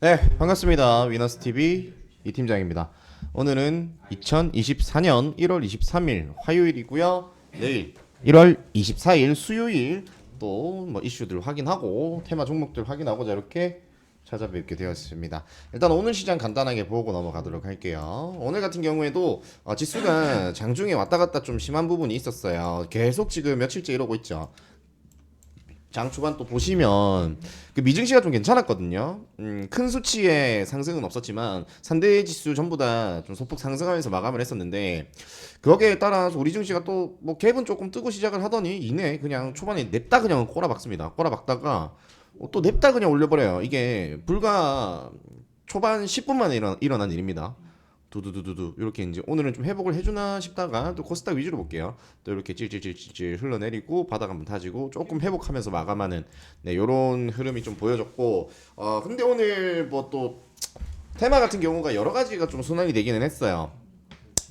네, 반갑습니다. 위너스TV 이 팀장입니다. 오늘은 2024년 1월 23일 화요일이고요. 내일 1월 24일 수요일 또 뭐 이슈들 확인하고 테마 종목들 확인하고자 이렇게 찾아뵙게 되었습니다. 일단 오늘 시장 간단하게 보고 넘어가도록 할게요. 오늘 같은 경우에도 지수가 장중에 왔다 갔다 좀 심한 부분이 있었어요. 계속 지금 며칠째 이러고 있죠. 장 초반 또 보시면 그 미증시가 좀 괜찮았거든요. 큰 수치의 상승은 없었지만 3대 지수 전부 다 좀 소폭 상승하면서 마감을 했었는데 거기에 따라서 우리 증시가 또 뭐 갭은 조금 뜨고 시작을 하더니 이내 그냥 초반에 냅다 그냥 꼬라박습니다. 꼬라박다가 또 냅다 그냥 올려버려요. 이게 불과 초반 10분 만에 일어난 일입니다. 두두두두두 이렇게 이제 오늘은 좀 회복을 해주나 싶다가 또 코스닥 위주로 볼게요. 또 이렇게 찔찔찔찔 흘러내리고 바닥 한번 다지고 조금 회복하면서 마감하는 네 요런 흐름이 좀 보여졌고 근데 오늘 뭐 또 테마 같은 경우가 여러 가지가 좀 순환이 되기는 했어요.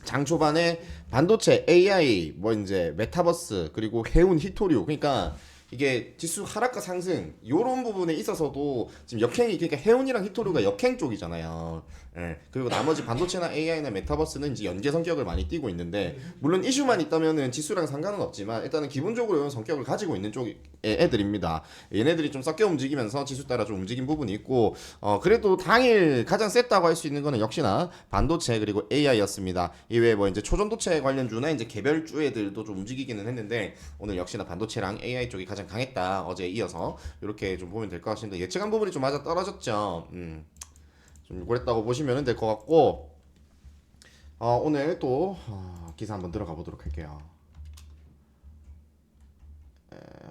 장 초반에 반도체, AI, 뭐 이제 메타버스 그리고 해운 히토류 그러니까 이게 지수 하락과 상승 요런 부분에 있어서도 지금 역행이 그러니까 해운이랑 히토류가 역행 쪽이잖아요. 예. 그리고 나머지 반도체나 AI나 메타버스는 이제 연계 성격을 많이 띠고 있는데 물론 이슈만 있다면은 지수랑 상관은 없지만 일단은 기본적으로 이런 성격을 가지고 있는 쪽의 애들입니다. 얘네들이 좀 섞여 움직이면서 지수 따라 좀 움직인 부분이 있고 그래도 당일 가장 셌다고 할 수 있는 거는 역시나 반도체 그리고 AI였습니다. 이외에 뭐 이제 초전도체 관련주나 이제 개별주 애들도 좀 움직이기는 했는데 오늘 역시나 반도체랑 AI 쪽이 가장 강했다. 어제에 이어서 이렇게 좀 보면 될 것 같습니다. 예측한 부분이 좀 맞아 떨어졌죠. 좀 그랬다고 보시면 될 것 같고 오늘 또 기사 한번 들어가 보도록 할게요.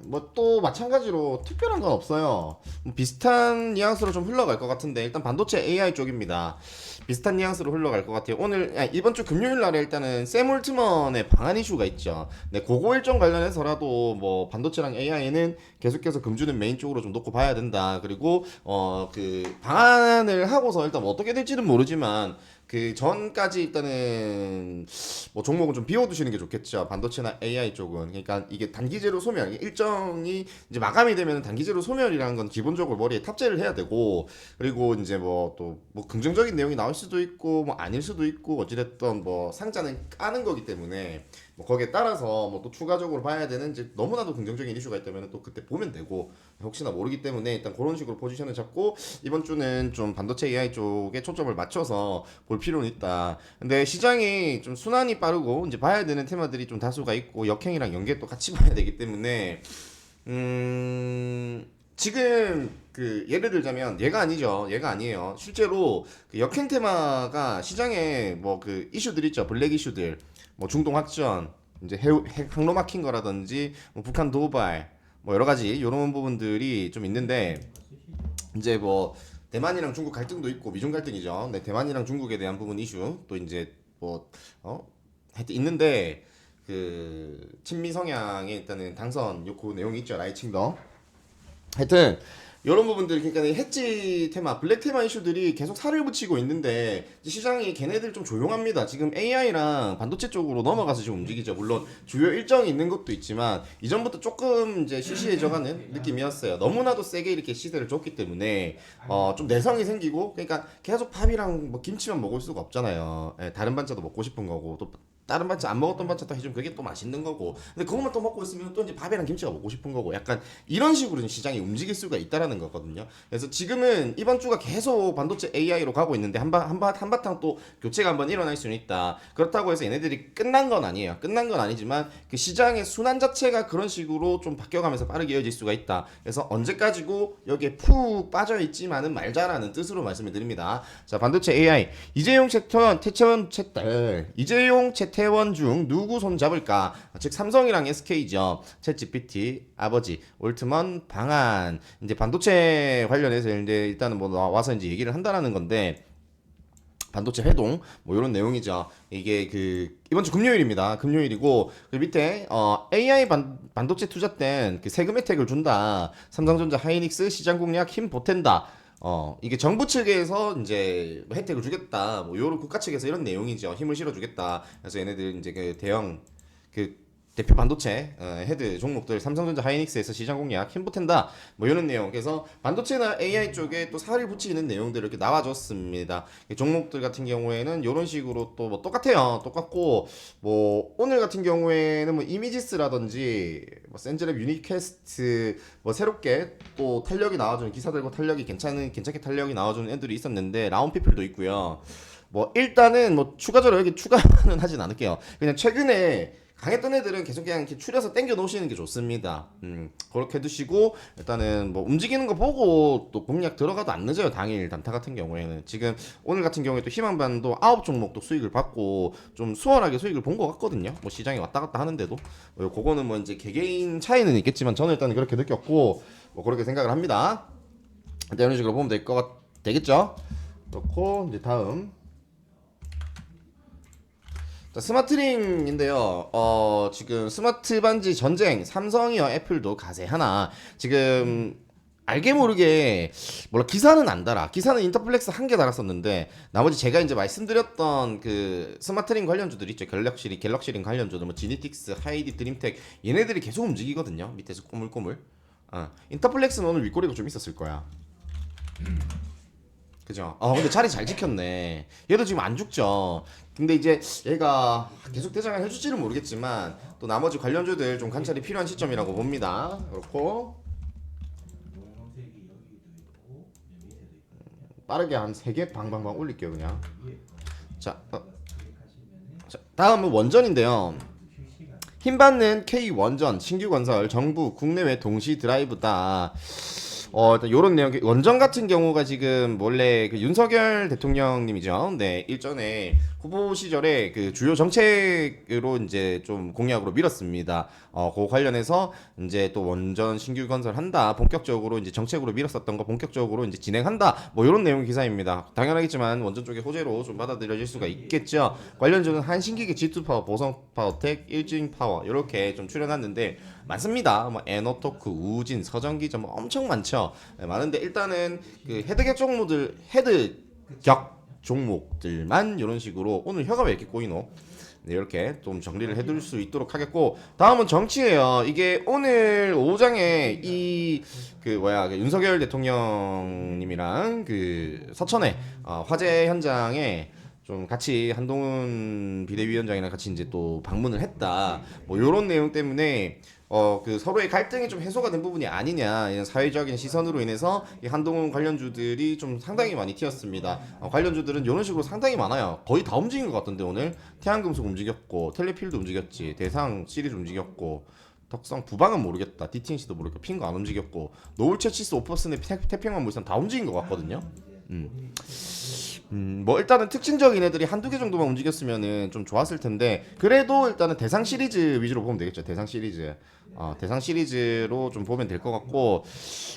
뭐 또 마찬가지로 특별한 건 없어요. 뭐 비슷한 뉘앙스로 좀 흘러갈 것 같은데 일단 반도체 AI 쪽입니다. 비슷한 뉘앙스로 흘러갈 것 같아요. 오늘 이번 주 금요일 날에 일단은 샘 올트먼의 방한 이슈가 있죠. 네, 그거 일정 관련해서라도 뭐 반도체랑 AI는 계속해서 금주는 메인 쪽으로 좀 놓고 봐야 된다. 그리고 그 방한을 하고서 일단 뭐 어떻게 될지는 모르지만 그 전까지 일단은 뭐 종목은 좀 비워두시는 게 좋겠죠. 반도체나 AI 쪽은. 그러니까 이게 단기제로 소멸, 일정이 이제 마감이 되면 단기제로 소멸이라는 건 기본적으로 머리에 탑재를 해야 되고, 그리고 이제 뭐 또 뭐 긍정적인 내용이 나올 수도 있고, 뭐 아닐 수도 있고, 어찌됐든 뭐 상자는 까는 거기 때문에 뭐 거기에 따라서 뭐 또 추가적으로 봐야 되는 이제 너무나도 긍정적인 이슈가 있다면 또 그때 보면 되고, 혹시나 모르기 때문에 일단 그런 식으로 포지션을 잡고 이번 주는 좀 반도체 AI 쪽에 초점을 맞춰서 볼 필요는 있다. 근데 시장이 좀 순환이 빠르고 이제 봐야 되는 테마들이 좀 다수가 있고 역행이랑 연계 또 같이 봐야 되기 때문에 지금 그 예를 들자면 얘가 아니죠. 얘가 아니에요. 실제로 그 역행 테마가 시장에 뭐 그 이슈들 있죠. 블랙 이슈들. 뭐 중동 확전, 이제 항로 막힌 거라든지 뭐 북한 도발 뭐 여러 가지 이런 부분들이 좀 있는데 이제 뭐 대만이랑 중국 갈등도 있고 미중 갈등이죠. 네, 대만이랑 중국에 대한 부분 이슈 또 이제 하여튼 있는데 그 친미 성향의 일단은 당선 요구 내용이 있죠. 라이칭도 하여튼 이런 부분들 그러니까 해지 테마, 블랙 테마 이슈들이 계속 살을 붙이고 있는데 시장이 걔네들 좀 조용합니다. 지금 AI랑 반도체 쪽으로 넘어가서 지금 움직이죠. 물론 주요 일정이 있는 것도 있지만 이전부터 조금 이제 시시해져가는 느낌이었어요. 너무나도 세게 이렇게 시세를 줬기 때문에 좀 내성이 생기고 그러니까 계속 밥이랑 뭐 김치만 먹을 수가 없잖아요. 예, 다른 반찬도 먹고 싶은 거고 또 다른 반찬 안 먹었던 반찬 딱 해주면 그게 또 맛있는 거고 근데 그것만 또 먹고 있으면 또 이제 밥이랑 김치가 먹고 싶은 거고 약간 이런 식으로 시장이 움직일 수가 있다라는 거거든요. 그래서 지금은 이번 주가 계속 반도체 AI로 가고 있는데 한바탕 또 교체가 한번 일어날 수는 있다. 그렇다고 해서 얘네들이 끝난 건 아니에요. 끝난 건 아니지만 그 시장의 순환 자체가 그런 식으로 좀 바뀌어가면서 빠르게 이어질 수가 있다. 그래서 언제까지고 여기에 푹 빠져 있지만은 말자라는 뜻으로 말씀을 드립니다. 자, 반도체 AI 이재용 채태원 중 누구 손 잡을까? 즉 삼성이랑 SK죠. 챗 GPT 아버지 올트먼 방한 이제 반도체 관련해서 이제 일단은 뭐 와서 이제 얘기를 한다라는 건데 반도체 회동 뭐 이런 내용이죠. 이게 그 이번 주 금요일입니다. 금요일이고 그 밑에 AI 반도체 투자 땐 그 세금 혜택을 준다. 삼성전자 하이닉스 시장 공략 힘 보탠다. 이게 정부 측에서 이제 뭐 혜택을 주겠다. 뭐 요런 국가 측에서 이런 내용이죠. 힘을 실어주겠다. 그래서 얘네들 이제 그 대형 그 대표 반도체 헤드 종목들 삼성전자 하이닉스에서 시장 공략 힘보탠다 뭐 이런 내용. 그래서 반도체나 AI 쪽에 또 살을 붙이는 내용들을 이렇게 나와줬습니다. 종목들 같은 경우에는 이런 식으로 또 뭐 똑같아요. 똑같고 뭐 오늘 같은 경우에는 뭐 이미지스라든지 뭐 센즈랩 유니캐스트 뭐 새롭게 또 탄력이 나와주는 기사들과 탄력이 괜찮게 탄력이 나와주는 애들이 있었는데 라운피플도 있고요. 뭐 일단은 뭐 추가적으로 여기 추가는 하진 않을게요. 그냥 최근에 강했던 애들은 계속 그냥 이렇게 추려서 땡겨 놓으시는 게 좋습니다. 그렇게 두시고 일단은 뭐 움직이는 거 보고 또 공략 들어가도 안 늦어요. 당일 단타 같은 경우에는 지금 오늘 같은 경우에 또 희망반도 9종목도 수익을 받고 좀 수월하게 수익을 본 것 같거든요. 뭐 시장이 왔다 갔다 하는데도 그거는 뭐 이제 개개인 차이는 있겠지만 저는 일단 그렇게 느꼈고 뭐 그렇게 생각을 합니다. 일단 이런 식으로 보면 되겠죠. 그렇고 이제 다음. 자, 스마트링인데요. 지금 스마트 반지 전쟁, 삼성이와 애플도 가세 하나. 지금 알게 모르게 몰라 기사는 안 달아. 기사는 인터플렉스 한 개 달았었는데 나머지 제가 이제 말씀드렸던 그 스마트링 관련주들 있죠. 갤럭시링 관련주들 뭐 지니틱스, 하이디, 드림텍 얘네들이 계속 움직이거든요. 밑에서 꼬물꼬물. 인터플렉스는 오늘 윗꼬리가 좀 있었을 거야. 그죠? 근데 자리 잘 지켰네. 얘도 지금 안 죽죠. 근데 이제 얘가 계속 대장을 해줄지는 모르겠지만 또 나머지 관련주들 좀 관찰이 필요한 시점이라고 봅니다. 그렇고 빠르게 한 3개 방방방 올릴게요 그냥. 자, 자 다음은 원전인데요. 힘받는 K원전 신규건설 정부 국내외 동시 드라이브다. 일단 요런 내용. 원전 같은 경우가 지금 원래 그 윤석열 대통령님이죠. 네, 일전에 후보 시절에 그 주요 정책으로 이제 좀 공약으로 밀었습니다. 그 관련해서 이제 또 원전 신규 건설한다. 본격적으로 이제 정책으로 밀었었던 거 본격적으로 이제 진행한다. 뭐 요런 내용 기사입니다. 당연하겠지만 원전 쪽의 호재로 좀 받아들여질 수가 있겠죠. 관련주는 한신기계, G2파워, 보성파워텍, 일진파워 이렇게 좀 출연했는데 많습니다. 뭐 에너토크, 우진, 서정기전 뭐 엄청 많죠. 네, 많은데 일단은 그 헤드격 종목들만 이런 식으로 오늘 혀가 왜 이렇게 꼬이노? 네, 이렇게 좀 정리를 해둘 수 있도록 하겠고 다음은 정치예요. 이게 오늘 오후장에 그 윤석열 대통령님이랑 그 서천에 화재 현장에 좀 같이 한동훈 비대위원장이랑 같이 이제 또 방문을 했다. 뭐 요런 내용 때문에 그 서로의 갈등이 좀 해소가 된 부분이 아니냐 이런 사회적인 시선으로 인해서 이 한동훈 관련주들이 좀 상당히 많이 튀었습니다. 관련주들은 이런 식으로 상당히 많아요. 거의 다 움직인 것 같던데 오늘 태양금속 움직였고 텔레필드 움직였지, 대상 시리즈 움직였고 덕성 부방은 모르겠다, DTNC도 모르겠고 핑거 안 움직였고 노을체치스, 오퍼스네, 태평양 물산 다 움직인 것 같거든요. 뭐 일단은 특징적인 애들이 한두 개 정도만 움직였으면은 좀 좋았을 텐데 그래도 일단은 대상 시리즈 위주로 보면 되겠죠. 대상 시리즈. 대상 시리즈로 좀 보면 될 것 같고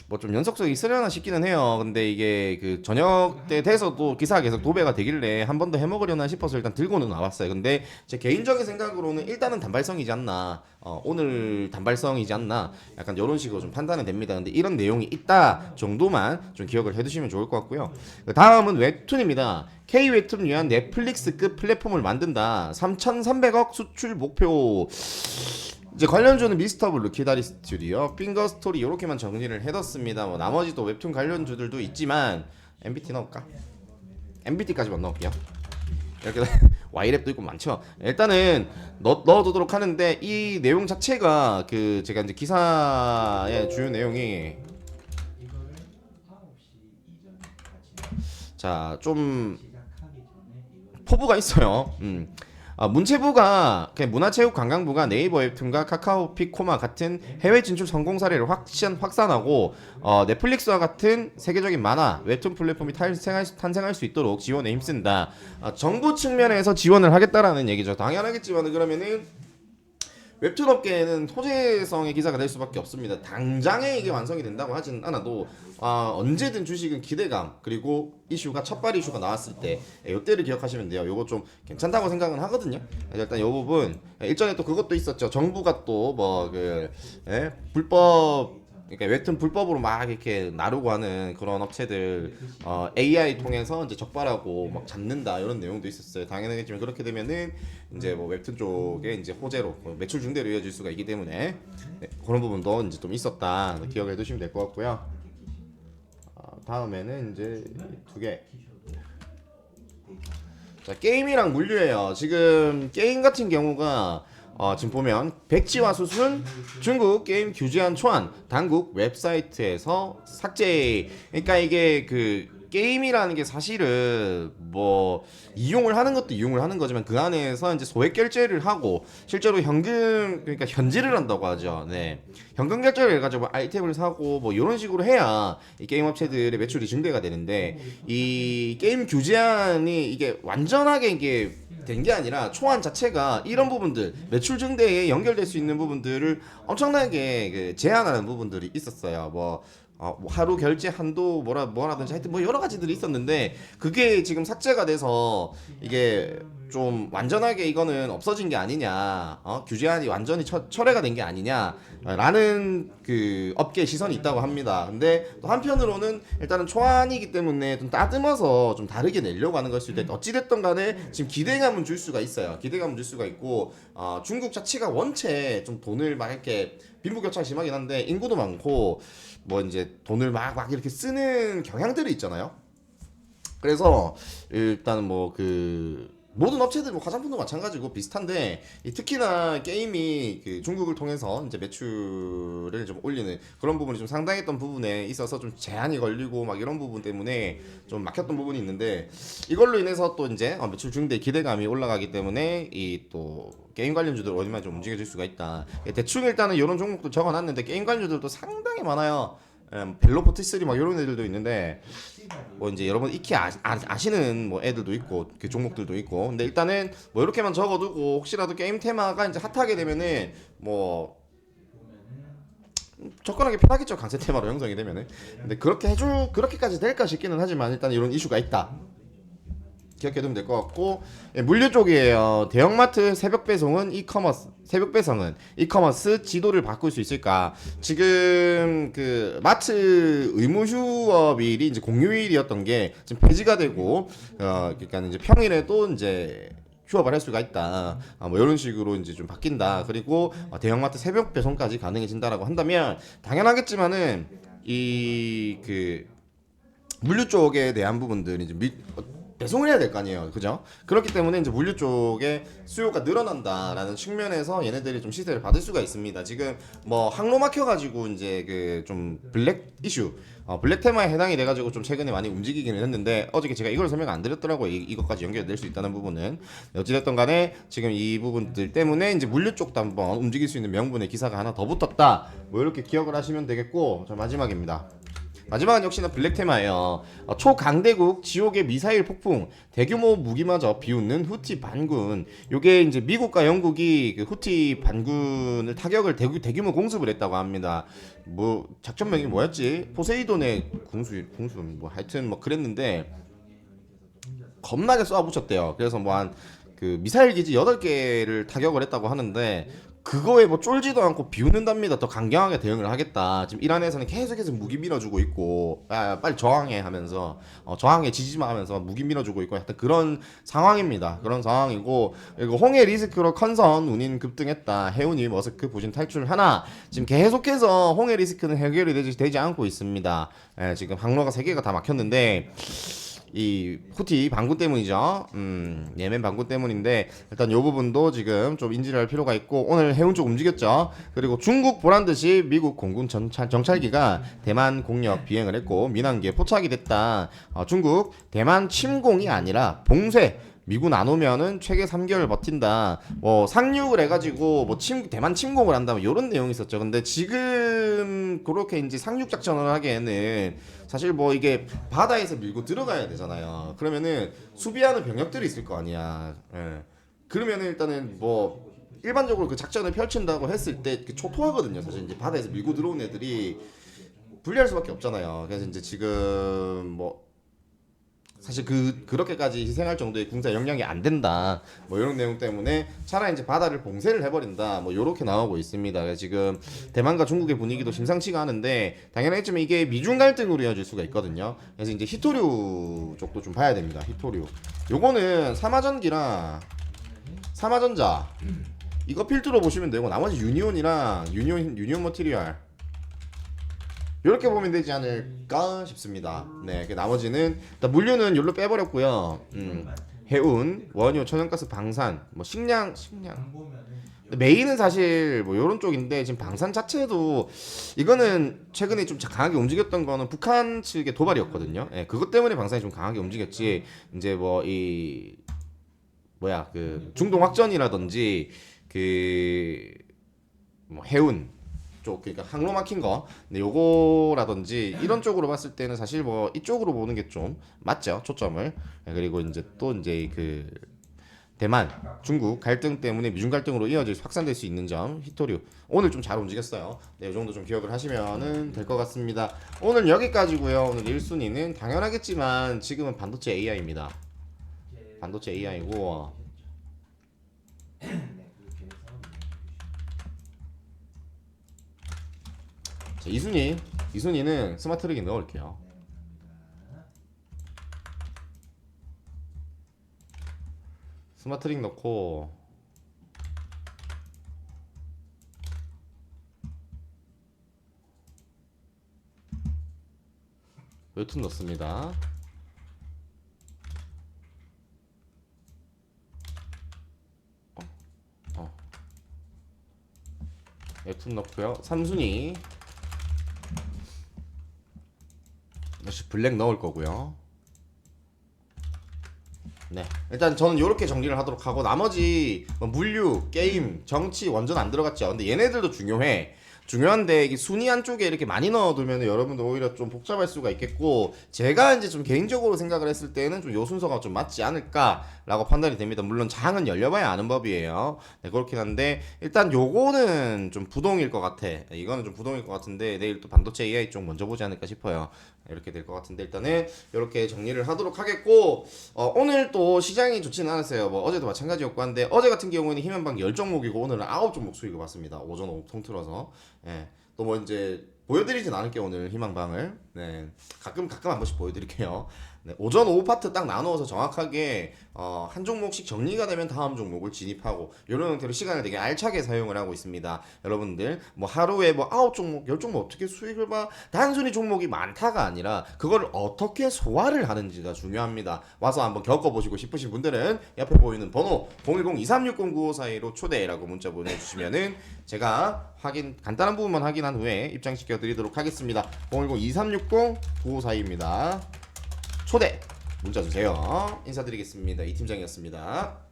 뭐 좀 연속성이 있으려나 싶기는 해요. 근데 이게 그 저녁 때 돼서도 기사가 계속 도배가 되길래 한 번 더 해먹으려나 싶어서 일단 들고는 나왔어요. 근데 제 개인적인 생각으로는 일단은 단발성이지 않나. 오늘 단발성이지 않나. 약간 이런 식으로 좀 판단은 됩니다. 근데 이런 내용이 있다 정도만 좀 기억을 해두시면 좋을 것 같고요. 다음은 웹툰입니다. K-웹툰 위한 넷플릭스급 플랫폼을 만든다. 3,300억 수출 목표. 이제 관련주는 미스터블루, 키다리 스튜디오, 핑거 스토리 이렇게만 정리를 해뒀습니다. 뭐 나머지 또 웹툰 관련주들도 있지만 MBT 넣을까? MBT까지만 넣을게요. 이렇게 Y랩도 있고 많죠. 일단은 넣어두도록 하는데 이 내용 자체가 그 제가 이제 기사의 주요 내용이 자 좀 포부가 있어요. 문체부가 문화체육관광부가 네이버 웹툰과 카카오픽, 코마 같은 해외 진출 성공 사례를 확산하고 넷플릭스와 같은 세계적인 만화 웹툰 플랫폼이 탄생할 수 있도록 지원에 힘쓴다. 정부 측면에서 지원을 하겠다라는 얘기죠. 당연하겠지만 그러면은 웹툰 업계에는 소재성의 기사가 될 수밖에 없습니다. 당장에 이게 완성이 된다고 하진 않아도 언제든 주식은 기대감 그리고 이슈가 첫발 이슈가 나왔을 때 이때를 기억하시면 돼요. 요거 좀 괜찮다고 생각은 하거든요. 일단 요 부분 일전에 또 그것도 있었죠. 정부가 또 뭐 그 불법 그러니까 웹툰 불법으로 막 이렇게 나르고 하는 그런 업체들 AI 통해서 이제 적발하고 막 잡는다 이런 내용도 있었어요. 당연하겠지만 그렇게 되면은 이제 뭐 웹툰 쪽에 이제 호재로 매출 중대로 이어질 수가 있기 때문에 네, 그런 부분도 이제 좀 있었다 기억해 두시면 될 것 같고요. 다음에는 이제 두 개. 자, 게임이랑 물류예요. 지금 게임 같은 경우가 지금 보면 백지화 수순 중국 게임 규제안 초안 당국 웹사이트에서 삭제. 그러니까 이게 그 게임이라는 게 사실은 뭐 이용을 하는 것도 이용을 하는 거지만 그 안에서 이제 소액 결제를 하고 실제로 현금 그러니까 현질을 한다고 하죠. 네. 현금 결제를 해가지고 아이템을 사고 뭐 이런 식으로 해야 이 게임 업체들의 매출이 증대가 되는데 이 게임 규제안이 이게 완전하게 이게 된 게 아니라 초안 자체가 이런 부분들 매출 증대에 연결될 수 있는 부분들을 엄청나게 그 제한하는 부분들이 있었어요. 뭐 하루 결제 한도 뭐라든지 하여튼 뭐 여러 가지들이 있었는데 그게 지금 삭제가 돼서 이게 좀 완전하게 이거는 없어진 게 아니냐, 규제안이 완전히 철회가 된 게 아니냐라는 그 업계 시선이 있다고 합니다. 근데 또 한편으로는 일단은 초안이기 때문에 좀 따듬어서 좀 다르게 내려고 하는 걸 수도 있다. 어찌됐든 간에 지금 기대감은 줄 수가 있어요. 기대감은 줄 수가 있고 중국 자체가 원체 좀 돈을 막 이렇게 빈부격차가 심하긴 한데 인구도 많고 뭐 이제 돈을 막 이렇게 쓰는 경향들이 있잖아요. 그래서 일단 뭐 그 모든 업체들 뭐 화장품도 마찬가지고 비슷한데 특히나 게임이 그 중국을 통해서 이제 매출을 좀 올리는 그런 부분이 좀 상당했던 부분에 있어서 좀 제한이 걸리고 막 이런 부분 때문에 좀 막혔던 부분이 있는데 이걸로 인해서 또 이제 매출 증대 기대감이 올라가기 때문에 이 또 게임 관련주들 어디만 좀 움직여질 수가 있다. 대충 일단은 이런 종목도 적어놨는데 게임 관련주들도 상당히 많아요. 벨로포트3 막 이런 애들도 있는데 뭐 이제 여러분 익히 아시는 뭐 애들도 있고 그 종목들도 있고 근데 일단은 뭐 이렇게만 적어두고 혹시라도 게임 테마가 이제 핫하게 되면은 뭐 접근하기 편하겠죠. 강세 테마로 형성이 되면은. 근데 그렇게까지 될까 싶기는 하지만 일단 이런 이슈가 있다. 기억해두면 될 것 같고 물류 쪽이에요. 대형마트 새벽 배송은 이커머스 지도를 바꿀 수 있을까? 지금 그 마트 의무 휴업일이 이제 공휴일이었던 게 지금 폐지가 되고 그러니까 이제 평일에도 이제 휴업을 할 수가 있다. 뭐 이런 식으로 이제 좀 바뀐다. 그리고 대형마트 새벽 배송까지 가능해진다라고 한다면 당연하겠지만은 이 그 물류 쪽에 대한 부분들이 이제 배송을 해야 될 거 아니에요. 그죠? 그렇기 때문에 이제 물류 쪽에 수요가 늘어난다라는 측면에서 얘네들이 좀 시세를 받을 수가 있습니다. 지금 뭐 항로 막혀가지고 이제 그 좀 블랙 이슈, 블랙 테마에 해당이 돼가지고 좀 최근에 많이 움직이기는 했는데 어저께 제가 이걸 설명 안 드렸더라고요. 이것까지 연결될 수 있다는 부분은. 어찌됐든 간에 지금 이 부분들 때문에 이제 물류 쪽도 한번 움직일 수 있는 명분의 기사가 하나 더 붙었다. 뭐 이렇게 기억을 하시면 되겠고 자 마지막입니다. 마지막은 역시나 블랙 테마예요. 초강대국 지옥의 미사일 폭풍 대규모 무기마저 비웃는 후티 반군. 요게 이제 미국과 영국이 그 후티 반군을 타격을 대규모 공습을 했다고 합니다. 뭐 작전명이 뭐였지? 포세이돈의 궁수 뭐 하여튼 뭐 그랬는데 겁나게 쏘아붙였대요. 그래서 뭐 한 그 미사일 기지 8개를 타격을 했다고 하는데 그거에 뭐 쫄지도 않고 비웃는답니다. 더 강경하게 대응을 하겠다. 지금 이란에서는 계속해서 무기 밀어주고 있고 빨리 저항해 하면서 저항해 지지마 하면서 무기 밀어주고 있고 하여튼 그런 상황입니다. 그런 상황이고 그리고 홍해 리스크로 컨선 운임 급등했다. 해운이 머스크 부진 탈출하나 지금 계속해서 홍해 리스크는 해결이 되지 않고 있습니다. 지금 항로가 3개가 다 막혔는데 이 후티 반군 때문이죠. 예멘 반군 때문인데 일단 이 부분도 지금 좀 인지를 할 필요가 있고 오늘 해운 쪽 움직였죠. 그리고 중국 보란듯이 미국 공군 정찰기가 대만 공역 비행을 했고 민항기에 포착이 됐다. 중국 대만 침공이 아니라 봉쇄. 미군 안 오면은 최대 3개월 버틴다. 뭐 상륙을 해가지고 뭐 대만 침공을 한다. 뭐 이런 내용이 있었죠. 근데 지금 그렇게 이제 상륙 작전을 하기에는 사실 뭐 이게 바다에서 밀고 들어가야 되잖아요. 그러면은 수비하는 병력들이 있을 거 아니야. 예. 그러면은 일단은 뭐 일반적으로 그 작전을 펼친다고 했을 때 초토화거든요. 사실 이제 바다에서 밀고 들어온 애들이 불리할 수밖에 없잖아요. 그래서 이제 지금 뭐 사실 그렇게까지 희생할 정도의 군사 역량이 안 된다. 뭐 이런 내용 때문에 차라리 이제 바다를 봉쇄를 해버린다. 뭐 이렇게 나오고 있습니다. 그래서 지금 대만과 중국의 분위기도 심상치가 않은데 당연하겠지만 이게 미중 갈등으로 이어질 수가 있거든요. 그래서 이제 히토류 쪽도 좀 봐야 됩니다. 히토류. 요거는 삼화전자 이거 필두로 보시면 되고 나머지 유니온이랑 유니온 머티리얼 이렇게 보면 되지 않을까 싶습니다. 네, 그 나머지는 일단 물류는 여기로 빼버렸고요. 해운, 원유, 천연가스, 방산, 뭐 식량. 메인은 사실 뭐 이런 쪽인데 지금 방산 자체도 이거는 최근에 좀 강하게 움직였던 거는 북한 측의 도발이었거든요. 예, 그것 때문에 방산이 좀 강하게 움직였지. 이제 뭐 이 뭐야 그 중동 확전이라든지 그 뭐 해운 쪽 그러니까 항로 막힌 거 근데 요거라든지 이런 쪽으로 봤을 때는 사실 뭐 이쪽으로 보는 게 좀 맞죠 초점을. 그리고 이제 또 이제 그 대만 중국 갈등 때문에 미중 갈등으로 이어질 확산될 수 있는 점 히토류 오늘 좀 잘 움직였어요. 네, 이 정도 좀 기억을 하시면은 될 것 같습니다. 오늘 여기까지고요. 오늘 1순위는 당연하겠지만 지금은 반도체 AI입니다. 반도체 AI고 자, 2순위는 스마트랙에 넣을게요. 스마트랙 넣고 웹툰 넣습니다. 웹툰 넣고요. 3순위 역시 블랙 넣을 거고요. 네, 일단 저는 이렇게 정리를 하도록 하고 나머지 뭐 물류, 게임, 정치 완전 안 들어갔죠. 근데 얘네들도 중요해. 중요한데 이게 순위 한쪽에 이렇게 많이 넣어두면 여러분들 오히려 좀 복잡할 수가 있겠고 제가 이제 좀 개인적으로 생각을 했을 때는 좀 요 순서가 좀 맞지 않을까라고 판단이 됩니다. 물론 장은 열려봐야 아는 법이에요. 네, 그렇긴 한데 일단 요거는 좀 부동일 것 같아. 이거는 좀 부동일 것 같은데 내일 또 반도체 AI 쪽 먼저 보지 않을까 싶어요. 이렇게 될 것 같은데 일단은 이렇게 정리를 하도록 하겠고 오늘 또 시장이 좋지는 않았어요. 뭐 어제도 마찬가지였고 한데 어제 같은 경우에는 희망방 10종목이고 오늘은 9종목 수익을 봤습니다. 오전 오후 통틀어서. 예. 또 뭐 이제 보여드리진 않을게요 오늘 희망방을. 네. 가끔 한 번씩 보여드릴게요. 네. 오전 오후 파트 딱 나누어서 정확하게 한 종목씩 정리가 되면 다음 종목을 진입하고 이런 형태로 시간을 되게 알차게 사용을 하고 있습니다. 여러분들 뭐 하루에 뭐 9종목 10종목 어떻게 수익을 봐 단순히 종목이 많다가 아니라 그걸 어떻게 소화를 하는지가 중요합니다. 와서 한번 겪어보시고 싶으신 분들은 옆에 보이는 번호 010-2360-9542로 초대라고 문자 보내주시면은 제가 간단한 부분만 확인한 후에 입장시켜 드리도록 하겠습니다. 010-2360-9542입니다. 초대 문자 주세요. 인사드리겠습니다. 이 팀장이었습니다.